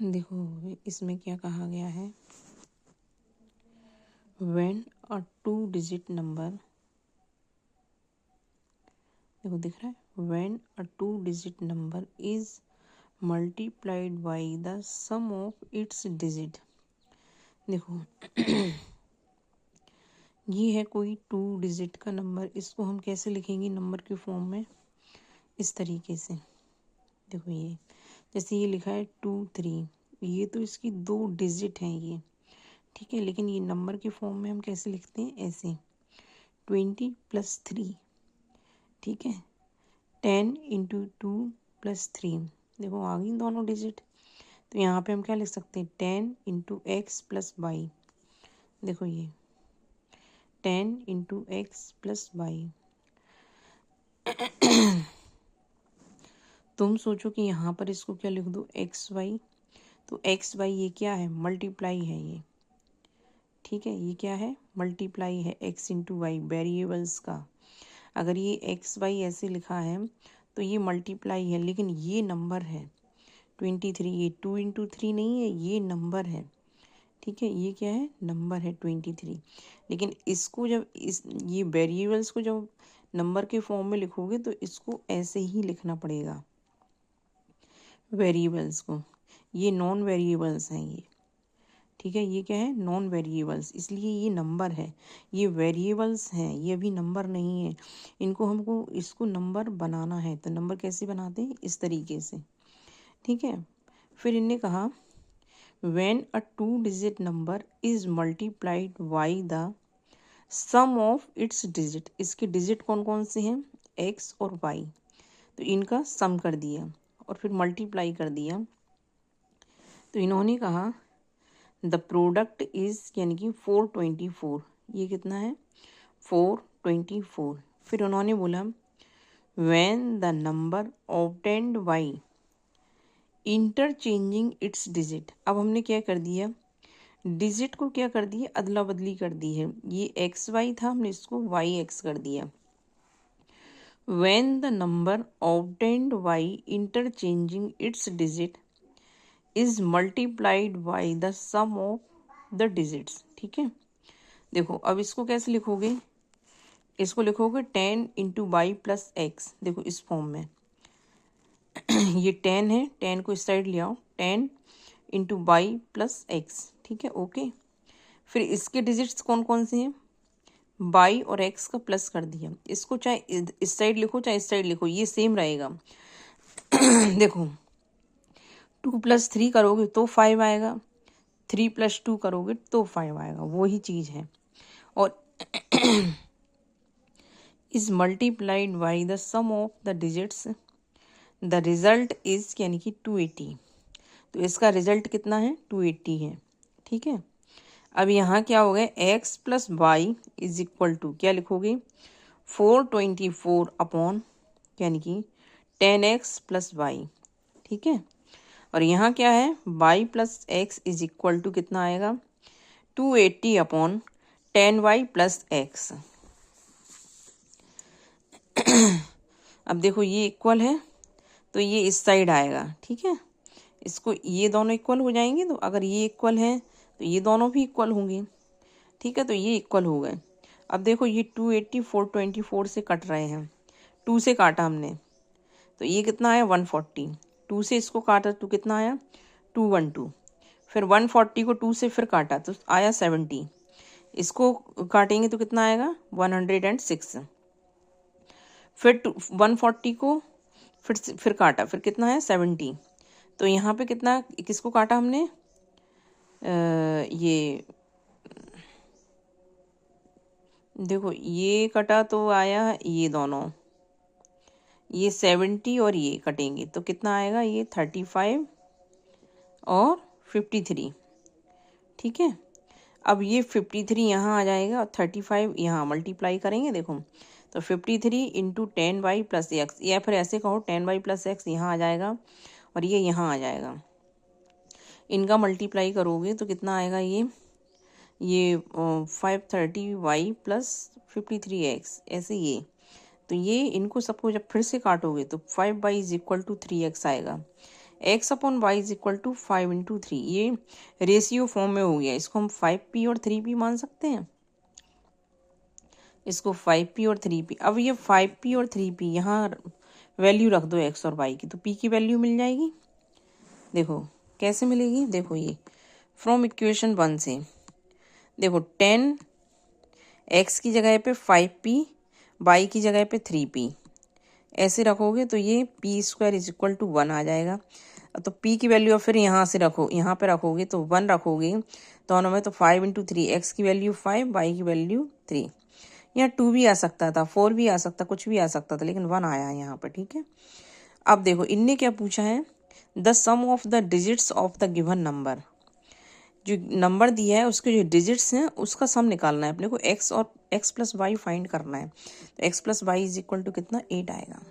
देखो इसमें क्या कहा गया है, व्हेन अ 2 डिजिट नंबर, देखो दिख रहा है, when a 2 digit number is multiplied by the sum of its digit. देखो ये है कोई 2 डिजिट का नंबर, इसको हम कैसे लिखेंगे नंबर के फॉर्म में, इस तरीके से। देखो ये जैसे ये लिखा है 2 3, ये तो इसकी 2 डिजिट हैं ये, ठीक है, लेकिन ये नंबर के फॉर्म में हम कैसे लिखते हैं, ऐसे 20+3, ठीक है, 10 × 2 + 3, देखो आ गई दोनों डिजिट। तो यहाँ पे हम क्या लिख सकते हैं, 10 × x + y, देखो ये 10 × x + y। तुम सोचो कि यहाँ पर इसको क्या लिख दो, xy, तो xy ये क्या है, मल्टीप्लाई है ये, ठीक है, ये क्या है, मल्टीप्लाई है x × y वेरिएबल्स का। अगर ये xy ऐसे लिखा है तो ये मल्टीप्लाई है, लेकिन ये नंबर है 23, ये 2 × 3 नहीं है, ये नंबर है, ठीक है, ये क्या है, नंबर है 23। लेकिन इसको जब ये वेरिएबल्स को जब नंबर के फॉर्म में लिखोगे तो इसको ऐसे ही लिखना पड़ेगा, वेरिएबल्स को, ये नॉन वेरिएबल्स हैं ये, ठीक है, ये क्या है, नॉन वेरिएबल्स, इसलिए ये नंबर है, ये वेरिएबल्स हैं, ये अभी नंबर नहीं है। इनको हमको इसको नंबर बनाना है, तो नंबर कैसे बनाते हैं, इस तरीके से, ठीक है। फिर इनने कहा when a 2 digit number is multiplied by the sum of its digit, इसके डिजिट कौन कौन से हैं, x और y, तो इनका सम कर दिया और फिर मल्टीप्लाई कर दिया। तो इन्होंने कहा द प्रोडक्ट इज, यानी कि 424, ये कितना है, 424। फिर उन्होंने बोला when the number obtained by interchanging its digit, अब हमने क्या कर दिया, डिजिट को क्या कर दिया, अदला बदली कर दी है, ये xy था, हमने इसको yx कर दिया। When the number obtained by interchanging its digit is multiplied by the sum of the digits, ठीक है। देखो अब इसको कैसे लिखोगे, इसको लिखोगे 10 × y + x, देखो इस फॉर्म में ये 10 है, 10 को इस साइड ले आओ, 10 × y + x, ठीक है, ओके। फिर इसके डिजिट्स कौन कौन से हैं, y और x का प्लस कर दिया, इसको चाहे इस साइड लिखो चाहे इस साइड लिखो, ये सेम रहेगा। देखो 2 + 3 करोगे तो 5 आएगा, 3 + 2 करोगे तो 5 आएगा, वही चीज़ है। और is multiplied by the sum of the digits, the result is, यानी कि 280, तो इसका रिजल्ट कितना है, 280 है, ठीक है। अब यहाँ क्या हो गया, x + y = क्या लिखोगे, 424 अपॉन, यानी कि 10x + y, ठीक है। और यहाँ क्या है, y + x = कितना आएगा, 280 अपॉन 10y + x। अब देखो ये इक्वल है तो ये इस साइड आएगा, ठीक है, इसको ये दोनों इक्वल हो जाएंगे, तो अगर ये इक्वल है तो ये दोनों भी इक्वल होंगे, ठीक है, तो ये इक्वल हो गए। अब देखो ये 280 424 से कट रहे हैं, 2 से काटा हमने तो ये कितना आया, 140, 2 से इसको काटा तो कितना आया, 212, फिर 140 को 2 से फिर काटा तो आया 70, इसको काटेंगे तो कितना आएगा, 106, फिर 140 को फिर काटा, फिर कितना है, 70, तो यहाँ पे कितना, किसको काटा हमने, ये देखो ये कटा तो आया ये दोनों, ये 70 और ये कटेंगे तो कितना आएगा, ये 35 और 53, ठीक है। अब ये 53 यहाँ आ जाएगा और 35 यहाँ मल्टीप्लाई करेंगे, देखो तो 53 × 10y + x, या फिर ऐसे कहो 10y + x यहाँ आ जाएगा और ये यहाँ आ जाएगा, इनका मल्टीप्लाई करोगे तो कितना आएगा, ये 530y + 53x, ऐसे ये, तो ये इनको सबको जब फिर से काटोगे तो 5y = 3x आएगा, x upon y is equal to 5 × 3, ये रेशियो फॉर्म में हो गया। इसको हम 5p और 3p मान सकते हैं, इसको 5p और 3p। अब ये 5p और 3p यहाँ वैल्यू रख दो एक्स और वाई की, तो p की वैल्यू मिल जाएगी। देखो कैसे मिलेगी, देखो ये फ्रॉम इक्वेशन 1 से, देखो 10 एक्स की जगह पे 5p, वाई की जगह पे 3p, ऐसे रखोगे तो ये p² इज इक्वल टू 1 आ जाएगा। तो p की वैल्यू फिर यहाँ से रखो, यहाँ पे रखोगे तो 1 रखोगे दोनों में, तो 5 × 3, एक्स की वैल्यू 5, वाई की वैल्यू 3। यहाँ 2 भी आ सकता था, 4 भी आ सकता, कुछ भी आ सकता था, लेकिन 1 आया है यहाँ पर, ठीक है। अब देखो इनने क्या पूछा है, the sum of the digits of the given number, जो नंबर दिया है उसके जो डिजिट्स हैं उसका सम निकालना है अपने को, एक्स और एक्स प्लस वाई फाइंड करना है। तो x plus y is equal to कितना, 8 आएगा।